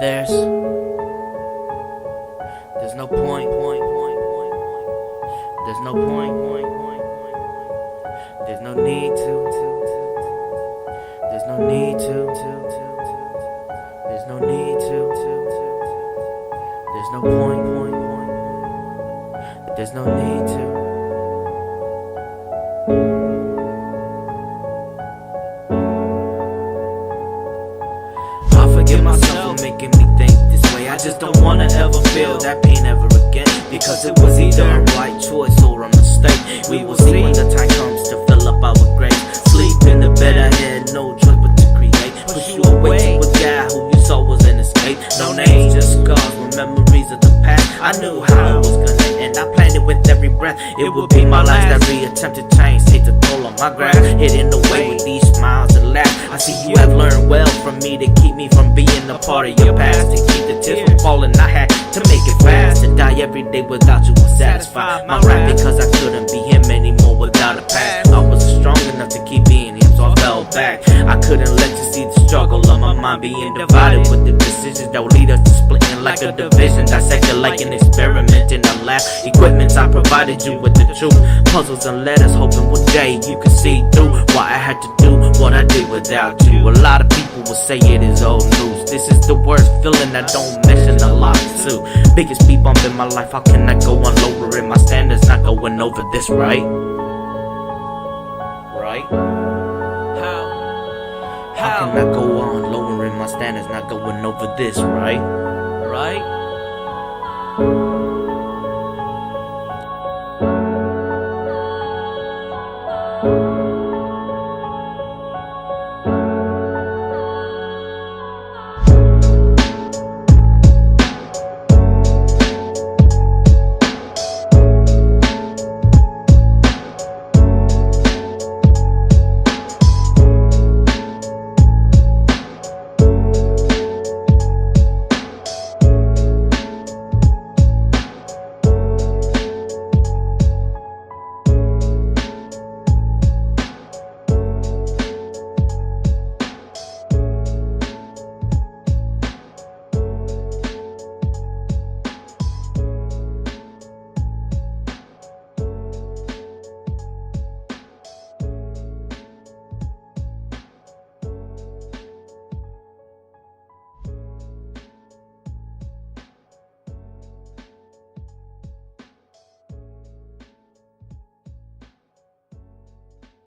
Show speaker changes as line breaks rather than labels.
There's no point. There's no point. There's no need to. There's no need to. There's no need to. There's no point. There's no need to. I forgive myself for making me think this way. I just don't wanna ever feel that pain ever again, because it was either a right choice or a mistake. We will see when the time comes to fill up our graves. Sleep in the bed I had no choice but to create. Push you away to a guy who you saw was an escape. No names, just scars with memories of the past. I knew how it was gonna end. I planned it with every breath. It would be my last. Every attempt to change take the toll on my grass. Hidden away with these smiles and laughs. I see you have learned well from me to keep me from being a part of your past. To keep the tears from falling, I had to make it fast. To die every day without you was satisfied. My rap because I couldn't be him anymore without a past. I was strong enough to keep being him, so I fell back. I couldn't let you see the struggle of my mind being divided with the decisions that would lead us to splitting like a division. Dissected like an experiment in a lab. Equipment I provided you with the truth. Puzzles and letters hoping one day you could see through why I had to do what I did without you. A lot of people will say it is old news. This is the worst feeling I don't mention a lot too. Biggest speed bump in my life, how can I go on lowering my standards? Not going over this, right? Right? How can I go on lowering my standards? Not going over this, right? Right?